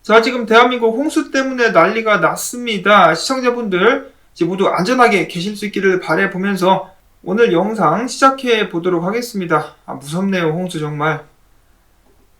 자, 지금 대한민국 홍수 때문에 난리가 났습니다. 시청자분들 이제 모두 안전하게 계실 수 있기를 바라보면서 오늘 영상 시작해 보도록 하겠습니다. 무섭네요, 홍수 정말.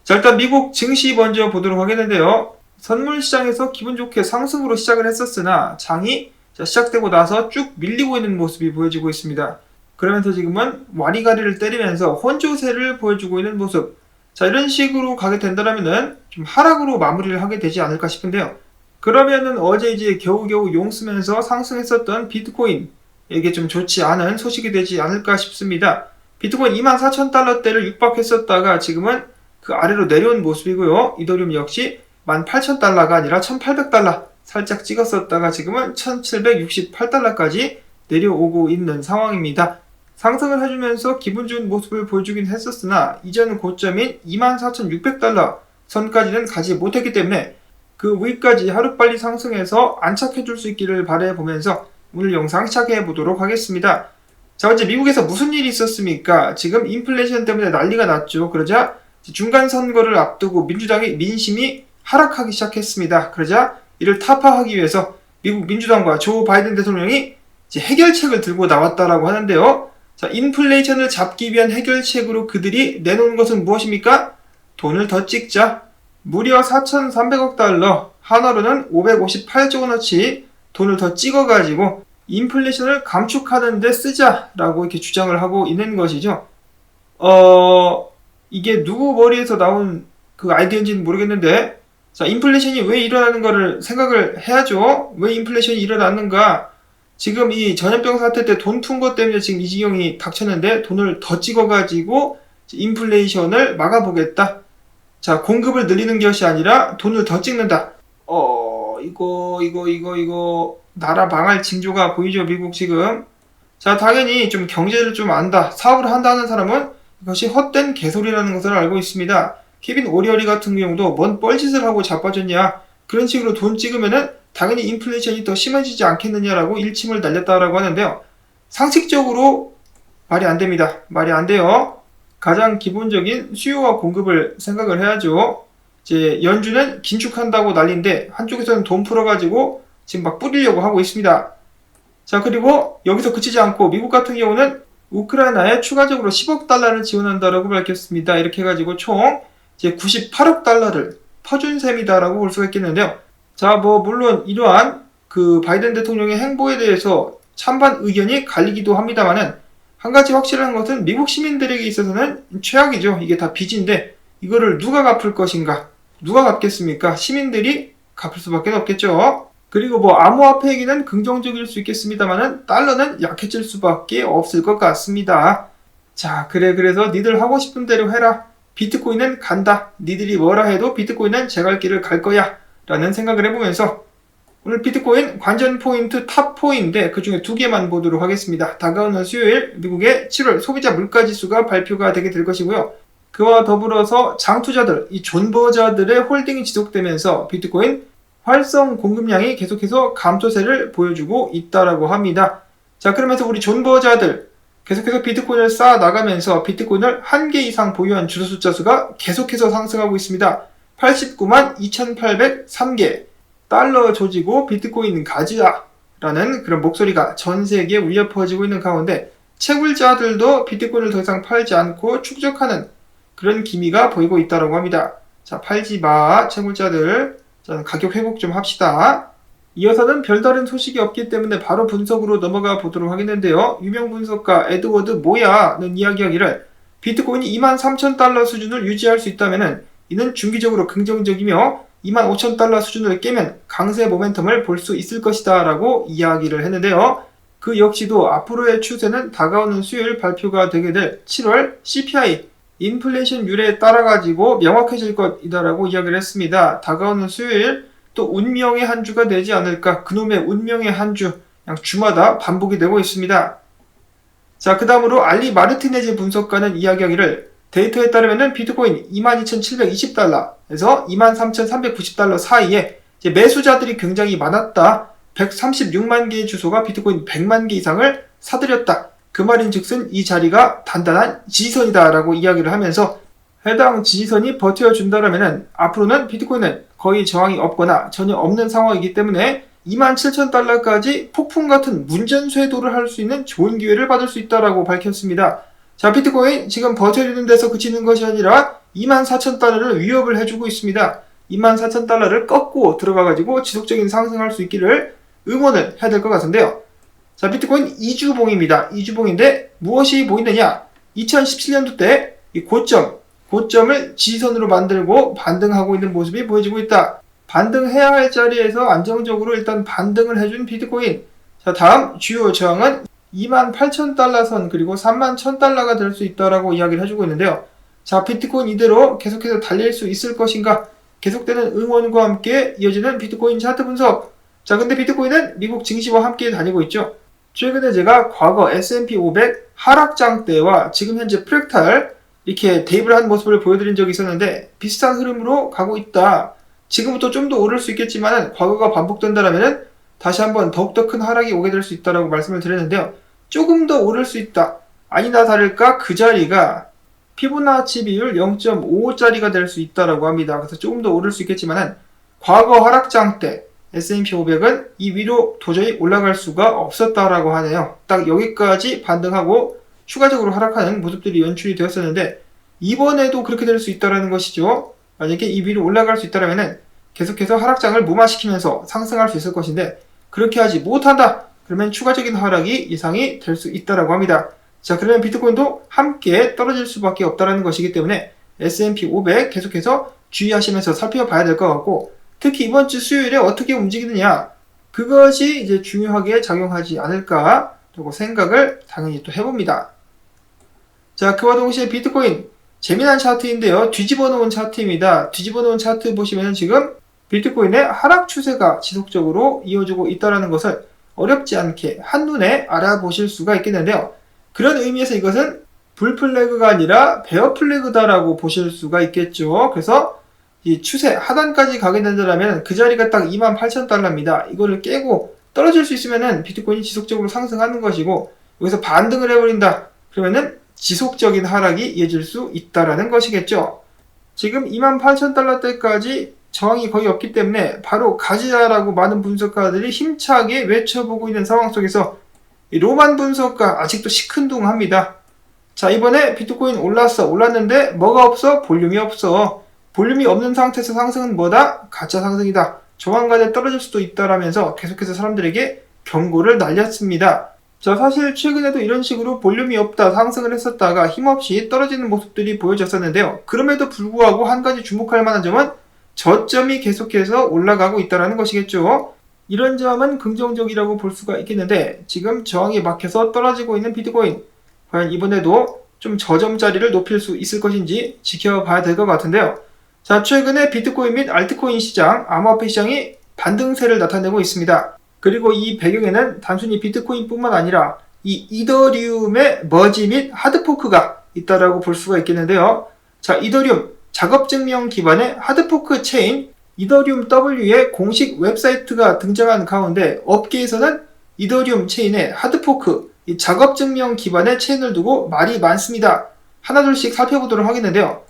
자, 일단 미국 증시 먼저 보도록 하겠는데요. 선물 시장에서 기분 좋게 상승으로 시작을 했었으나 장이 시작되고 나서 쭉 밀리고 있는 모습이 보여지고 있습니다. 그러면서 지금은 와리가리를 때리면서 혼조세를 보여주고 있는 모습. 자, 이런 식으로 가게 된다면은 좀 하락으로 마무리를 하게 되지 않을까 싶은데요. 그러면은 어제 이제 겨우겨우 용 쓰면서 상승했었던 비트코인, 이게 좀 좋지 않은 소식이 되지 않을까 싶습니다. 비트코인 24,000달러대를 육박했었다가 지금은 그 아래로 내려온 모습이고요. 이더리움 역시 18,000달러가 아니라 1,800달러 살짝 찍었었다가 지금은 1,768달러까지 내려오고 있는 상황입니다. 상승을 해주면서 기분 좋은 모습을 보여주긴 했었으나 이전 고점인 24,600달러 선까지는 가지 못했기 때문에 그 위까지 하루빨리 상승해서 안착해줄 수 있기를 바라보면서 오늘 영상 시작해 보도록 하겠습니다. 자, 어제 미국에서 무슨 일이 있었습니까? 지금 인플레이션 때문에 난리가 났죠. 그러자 중간 선거를 앞두고 민주당의 민심이 하락하기 시작했습니다. 그러자 이를 타파하기 위해서 미국 민주당과 조 바이든 대통령이 이제 해결책을 들고 나왔다라고 하는데요. 자, 인플레이션을 잡기 위한 해결책으로 그들이 내놓은 것은 무엇입니까? 돈을 더 찍자. 무려 4,300억 달러, 하나로는 558조 원어치 돈을 더 찍어가지고 인플레이션을 감축하는 데 쓰자라고 이렇게 주장을 하고 있는 것이죠. 이게 누구 머리에서 나온 그 아이디어인지는 모르겠는데, 자, 인플레이션이 왜 일어나는 거를 생각을 해야죠. 왜 인플레이션이 일어났는가? 지금 이 전염병 사태 때 돈 푼 것 때문에 지금 이 지경이 닥쳤는데 돈을 더 찍어가지고 인플레이션을 막아보겠다. 자, 공급을 늘리는 것이 아니라 돈을 더 찍는다. 이거 나라 망할 징조가 보이죠, 미국 지금. 자, 당연히 좀 경제를 좀 안다, 사업을 한다는 사람은 이것이 헛된 개소리라는 것을 알고 있습니다. 케빈 오리어리 같은 경우도 뭔 뻘짓을 하고 자빠졌냐, 그런 식으로 돈 찍으면은 당연히 인플레이션이 더 심해지지 않겠느냐라고 일침을 날렸다라고 하는데요. 상식적으로 말이 안 됩니다. 말이 안 돼요. 가장 기본적인 수요와 공급을 생각을 해야죠. 이제 연준은 긴축한다고 난리인데 한쪽에서는 돈 풀어가지고 지금 막 뿌리려고 하고 있습니다. 자, 그리고 여기서 그치지 않고 미국 같은 경우는 우크라이나에 추가적으로 10억 달러를 지원한다라고 밝혔습니다. 이렇게 해가지고 총 이제 98억 달러를 퍼준 셈이다라고 볼 수가 있겠는데요. 자, 물론 이러한 그 바이든 대통령의 행보에 대해서 찬반 의견이 갈리기도 합니다만은 한 가지 확실한 것은 미국 시민들에게 있어서는 최악이죠. 이게 다 빚인데 이거를 누가 갚을 것인가? 누가 갚겠습니까? 시민들이 갚을 수밖에 없겠죠. 그리고 암호화폐 얘기는 긍정적일 수 있겠습니다만은 달러는 약해질 수밖에 없을 것 같습니다. 자, 그래서 니들 하고 싶은 대로 해라. 비트코인은 간다. 니들이 뭐라 해도 비트코인은 제 갈 길을 갈 거야. 라는 생각을 해보면서 오늘 비트코인 관전 포인트 탑 4인데 그 중에 2개만 보도록 하겠습니다. 다가오는 수요일 미국의 7월 소비자 물가지수가 발표가 되게 될 것이고요. 그와 더불어서 장투자들, 이 존버자들의 홀딩이 지속되면서 비트코인 활성 공급량이 계속해서 감소세를 보여주고 있다라고 합니다. 자, 그러면서 우리 존버자들 계속해서 비트코인을 쌓아 나가면서 비트코인을 1개 이상 보유한 주소 숫자 수가 계속해서 상승하고 있습니다. 89만 2,803개. 달러 조지고 비트코인 가지라 라는 그런 목소리가 전 세계에 울려 퍼지고 있는 가운데 채굴자들도 비트코인을 더 이상 팔지 않고 축적하는 그런 기미가 보이고 있다고 합니다. 자, 팔지 마, 채굴자들. 자, 가격 회복 좀 합시다. 이어서는 별다른 소식이 없기 때문에 바로 분석으로 넘어가 보도록 하겠는데요. 유명 분석가 에드워드 모야는 이야기하기를 비트코인이 23,000달러 수준을 유지할 수 있다면은 이는 중기적으로 긍정적이며 25,000달러 수준을 깨면 강세 모멘텀을 볼 수 있을 것이다 라고 이야기를 했는데요. 그 역시도 앞으로의 추세는 다가오는 수요일 발표가 되게 될 7월 CPI 인플레이션율에 따라 가지고 명확해질 것이다 라고 이야기를 했습니다. 다가오는 수요일 또 운명의 한 주가 되지 않을까, 그놈의 운명의 한 주, 그냥 주마다 반복이 되고 있습니다. 자, 그 다음으로 알리 마르티네즈 분석가는 이야기하기를 데이터에 따르면 비트코인 22,720달러에서 23,390달러 사이에 이제 매수자들이 굉장히 많았다. 136만 개의 주소가 비트코인 100만 개 이상을 사들였다. 그 말인즉슨 이 자리가 단단한 지지선이다 라고 이야기를 하면서 해당 지지선이 버텨준다라면 앞으로는 비트코인은 거의 저항이 없거나 전혀 없는 상황이기 때문에 27,000달러까지 폭풍 같은 문전쇄도를 할 수 있는 좋은 기회를 받을 수 있다라고 밝혔습니다. 자, 비트코인 지금 버텨주는 데서 그치는 것이 아니라 24,000달러를 위협을 해주고 있습니다. 24,000달러를 꺾고 들어가가지고 지속적인 상승할 수 있기를 응원을 해야 될 것 같은데요. 자, 비트코인 2주봉입니다. 2주봉인데 무엇이 보이느냐? 2017년도 때 이 고점을 지지선으로 만들고 반등하고 있는 모습이 보여지고 있다. 반등해야 할 자리에서 안정적으로 일단 반등을 해준 비트코인. 자, 다음 주요 저항은 28,000달러 선 그리고 31,000달러가 될 수 있다라고 이야기를 해주고 있는데요. 자, 비트코인 이대로 계속해서 달릴 수 있을 것인가? 계속되는 응원과 함께 이어지는 비트코인 차트 분석. 자, 근데 비트코인은 미국 증시와 함께 다니고 있죠. 최근에 제가 과거 S&P 500 하락장 때와 지금 현재 프랙탈 이렇게 대입을 한 모습을 보여드린 적이 있었는데 비슷한 흐름으로 가고 있다. 지금부터 좀 더 오를 수 있겠지만 과거가 반복된다면 다시 한번 더욱더 큰 하락이 오게 될 수 있다고 말씀을 드렸는데요. 조금 더 오를 수 있다. 아니나 다를까 그 자리가 피보나치 비율 0.55짜리가 될 수 있다고 합니다. 그래서 조금 더 오를 수 있겠지만 과거 하락장 때 S&P 500은 이 위로 도저히 올라갈 수가 없었다라고 하네요. 딱 여기까지 반등하고 추가적으로 하락하는 모습들이 연출이 되었었는데 이번에도 그렇게 될 수 있다는 것이죠. 만약에 이 위로 올라갈 수 있다면 계속해서 하락장을 무마시키면서 상승할 수 있을 것인데 그렇게 하지 못한다. 그러면 추가적인 하락이 예상이 될 수 있다고 합니다. 자, 그러면 비트코인도 함께 떨어질 수밖에 없다는 것이기 때문에 S&P 500 계속해서 주의하시면서 살펴봐야 될 것 같고 특히 이번 주 수요일에 어떻게 움직이느냐 그것이 이제 중요하게 작용하지 않을까 라고 생각을 당연히 또 해봅니다. 자, 그와 동시에 비트코인 재미난 차트인데요. 뒤집어 놓은 차트입니다. 뒤집어 놓은 차트 보시면 지금 비트코인의 하락 추세가 지속적으로 이어지고 있다는 것을 어렵지 않게 한눈에 알아보실 수가 있겠는데요. 그런 의미에서 이것은 불플래그가 아니라 베어 플래그다라고 보실 수가 있겠죠. 그래서 이 추세 하단까지 가게 된다면 그 자리가 딱 28,000달러입니다. 이거를 깨고 떨어질 수 있으면은 비트코인이 지속적으로 상승하는 것이고 여기서 반등을 해버린다. 그러면은 지속적인 하락이 이어질 수 있다라는 것이겠죠. 지금 28,000달러대까지 저항이 거의 없기 때문에 바로 가지라라고 많은 분석가들이 힘차게 외쳐보고 있는 상황 속에서 이 로만 분석가 아직도 시큰둥합니다. 자, 이번에 비트코인 올랐는데 뭐가 없어? 볼륨이 없어. 볼륨이 없는 상태에서 상승은 뭐다? 가짜 상승이다. 조만간에 떨어질 수도 있다라면서 계속해서 사람들에게 경고를 날렸습니다. 자, 사실 최근에도 이런 식으로 볼륨이 없다 상승을 했었다가 힘없이 떨어지는 모습들이 보여졌었는데요. 그럼에도 불구하고 한 가지 주목할 만한 점은 저점이 계속해서 올라가고 있다는 것이겠죠. 이런 점은 긍정적이라고 볼 수가 있겠는데 지금 저항이 막혀서 떨어지고 있는 비트코인 과연 이번에도 좀 저점자리를 높일 수 있을 것인지 지켜봐야 될 것 같은데요. 자, 최근에 비트코인 및 알트코인 시장, 암호화폐 시장이 반등세를 나타내고 있습니다. 그리고 이 배경에는 단순히 비트코인 뿐만 아니라 이 이더리움의 머지 및 하드포크가 있다라고 볼 수가 있겠는데요. 자, 이더리움 작업증명 기반의 하드포크 체인 이더리움 W의 공식 웹사이트가 등장한 가운데 업계에서는 이더리움 체인의 하드포크 이 작업증명 기반의 체인을 두고 말이 많습니다. 하나둘씩 살펴보도록 하겠는데요.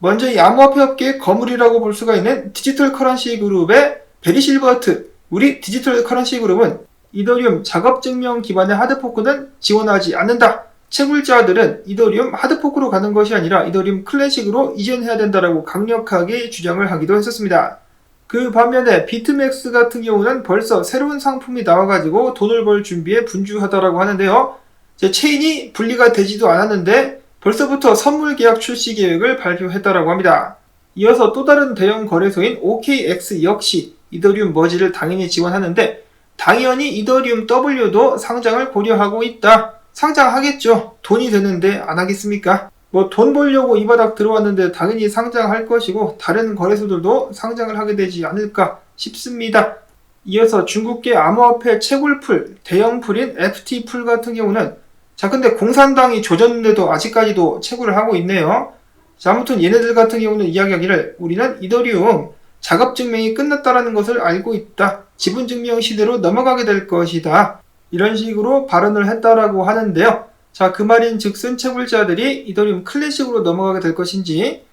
먼저 이 암호화폐 업계의 거물이라고 볼 수가 있는 디지털 커런시 그룹의 베리 실버트 우리 디지털 커런시 그룹은 이더리움 작업증명 기반의 하드포크는 지원하지 않는다. 채굴자들은 이더리움 하드포크로 가는 것이 아니라 이더리움 클래식으로 이전해야 된다라고 강력하게 주장을 하기도 했었습니다. 그 반면에 비트맥스 같은 경우는 벌써 새로운 상품이 나와가지고 돈을 벌 준비에 분주하다라고 하는데요. 제 체인이 분리가 되지도 않았는데 벌써부터 선물 계약 출시 계획을 발표했다라고 합니다. 이어서 또 다른 대형 거래소인 OKX 역시 이더리움 머지를 당연히 지원하는데 당연히 이더리움 W도 상장을 고려하고 있다. 상장하겠죠. 돈이 되는데 안 하겠습니까? 뭐 돈 벌려고 이 바닥 들어왔는데 당연히 상장할 것이고 다른 거래소들도 상장을 하게 되지 않을까 싶습니다. 이어서 중국계 암호화폐 채굴풀, 대형풀인 FT풀 같은 경우는 자, 근데 공산당이 조졌는데도 아직까지도 채굴을 하고 있네요. 자, 아무튼 얘네들 같은 경우는 이야기하기를 우리는 이더리움 작업증명이 끝났다라는 것을 알고 있다. 지분증명 시대로 넘어가게 될 것이다. 이런 식으로 발언을 했다라고 하는데요. 자, 그 말인 즉슨 채굴자들이 이더리움 클래식으로 넘어가게 될 것인지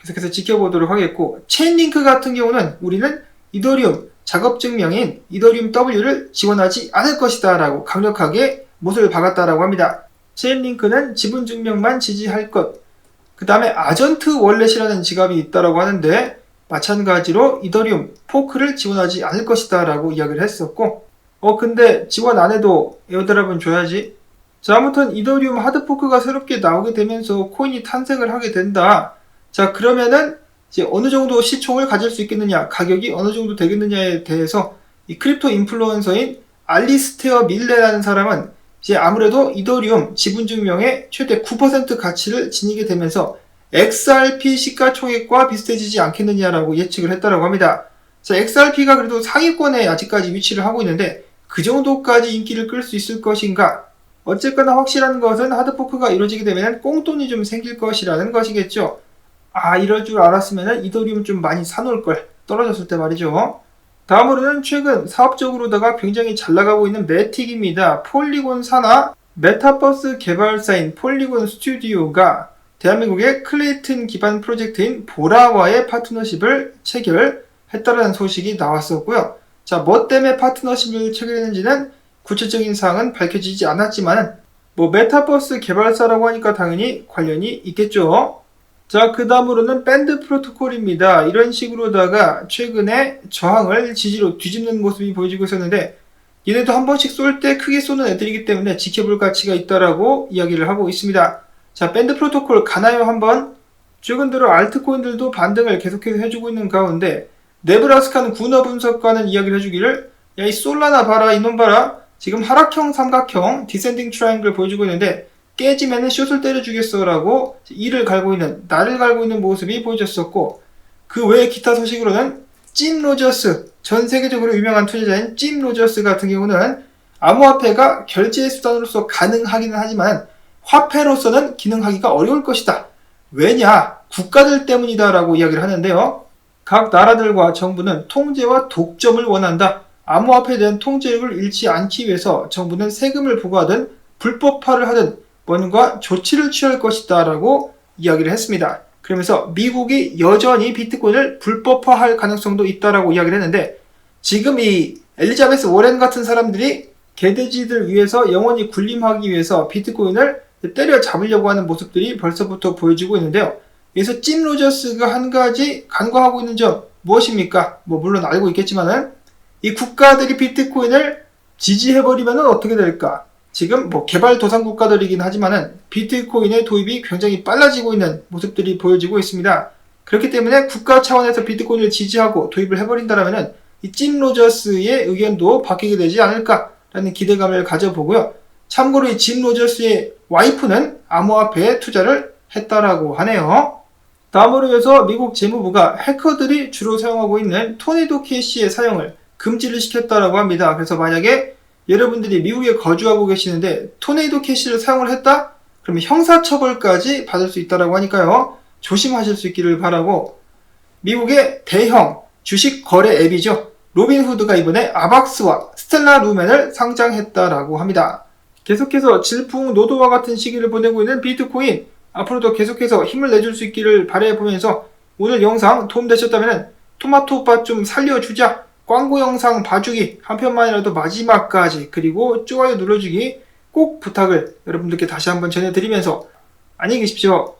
계속해서 지켜보도록 하겠고, 체인링크 같은 경우는 우리는 이더리움 작업 증명인 이더리움 W를 지원하지 않을 것이다 라고 강력하게 못을 박았다라고 합니다. 체인링크는 지분 증명만 지지할 것. 그 다음에 아전트 월렛이라는 지갑이 있다라고 하는데 마찬가지로 이더리움 포크를 지원하지 않을 것이다 라고 이야기를 했었고, 근데 지원 안 해도 에어드랍은 줘야지. 자, 아무튼 이더리움 하드포크가 새롭게 나오게 되면서 코인이 탄생을 하게 된다. 자, 그러면은 이제 어느 정도 시총을 가질 수 있겠느냐, 가격이 어느 정도 되겠느냐에 대해서 이 크립토 인플루언서인 알리스테어 밀레라는 사람은 이제 아무래도 이더리움 지분 증명의 최대 9% 가치를 지니게 되면서 XRP 시가총액과 비슷해지지 않겠느냐라고 예측을 했다라고 합니다. 자, XRP가 그래도 상위권에 아직까지 위치를 하고 있는데 그 정도까지 인기를 끌 수 있을 것인가? 어쨌거나 확실한 것은 하드포크가 이루어지게 되면 꽁돈이 좀 생길 것이라는 것이겠죠. 이럴 줄 알았으면 이더리움 좀 많이 사놓을걸. 떨어졌을 때 말이죠. 다음으로는 최근 사업적으로다가 굉장히 잘 나가고 있는 매틱입니다. 폴리곤 산하 메타버스 개발사인 폴리곤 스튜디오가 대한민국의 클레이튼 기반 프로젝트인 보라와의 파트너십을 체결했다는 소식이 나왔었고요. 자, 뭐 때문에 파트너십을 체결했는지는 구체적인 사항은 밝혀지지 않았지만 메타버스 개발사라고 하니까 당연히 관련이 있겠죠. 자, 그 다음으로는 밴드 프로토콜입니다. 이런 식으로다가 최근에 저항을 지지로 뒤집는 모습이 보여지고 있었는데 얘네도 한 번씩 쏠 때 크게 쏘는 애들이기 때문에 지켜볼 가치가 있다라고 이야기를 하고 있습니다. 자, 밴드 프로토콜 가나요 한번? 최근 들어 알트코인들도 반등을 계속해서 해주고 있는 가운데 네브라스카는 군어 분석가는 이야기를 해주기를, 야, 이 솔라나 봐라, 이놈 봐라, 지금 하락형 삼각형 디센딩 트라이앵글 보여주고 있는데 깨지면은 숏을 때려주겠어 라고 이를 갈고 있는, 나를 갈고 있는 모습이 보여졌었고, 그 외에 기타 소식으로는 찜 로저스, 전 세계적으로 유명한 투자자인 찜 로저스 같은 경우는 암호화폐가 결제 수단으로서 가능하기는 하지만 화폐로서는 기능하기가 어려울 것이다. 왜냐? 국가들 때문이다 라고 이야기를 하는데요. 각 나라들과 정부는 통제와 독점을 원한다. 암호화폐에 대한 통제력을 잃지 않기 위해서 정부는 세금을 부과하든 불법화를 하든 뭔가 조치를 취할 것이다 라고 이야기를 했습니다. 그러면서 미국이 여전히 비트코인을 불법화할 가능성도 있다라고 이야기를 했는데, 지금 이 엘리자베스 워렌 같은 사람들이 개돼지들 위해서 영원히 군림하기 위해서 비트코인을 때려잡으려고 하는 모습들이 벌써부터 보여지고 있는데요. 그래서 찜 로저스가 한 가지 간과하고 있는 점 무엇입니까? 물론 알고 있겠지만은 이 국가들이 비트코인을 지지해버리면 어떻게 될까? 지금 개발도상 국가들이긴 하지만은 비트코인의 도입이 굉장히 빨라지고 있는 모습들이 보여지고 있습니다. 그렇기 때문에 국가 차원에서 비트코인을 지지하고 도입을 해버린다라면은 이 찜 로저스의 의견도 바뀌게 되지 않을까라는 기대감을 가져보고요. 참고로 이 찜 로저스의 와이프는 암호화폐에 투자를 했다라고 하네요. 다음으로 해서 미국 재무부가 해커들이 주로 사용하고 있는 토네이도 캐시의 사용을 금지를 시켰다라고 합니다. 그래서 만약에 여러분들이 미국에 거주하고 계시는데 토네이도 캐시를 사용을 했다? 그러면 형사처벌까지 받을 수 있다라고 하니까요. 조심하실 수 있기를 바라고, 미국의 대형 주식 거래 앱이죠. 로빈후드가 이번에 아박스와 스텔라 루멘을 상장했다라고 합니다. 계속해서 질풍노도와 같은 시기를 보내고 있는 비트코인, 앞으로도 계속해서 힘을 내줄 수 있기를 바라보면서 오늘 영상 도움되셨다면 토마토오빠 좀 살려주자, 광고 영상 봐주기, 한 편만이라도 마지막까지, 그리고 좋아요 눌러주기 꼭 부탁을 여러분들께 다시 한번 전해드리면서 안녕히 계십시오.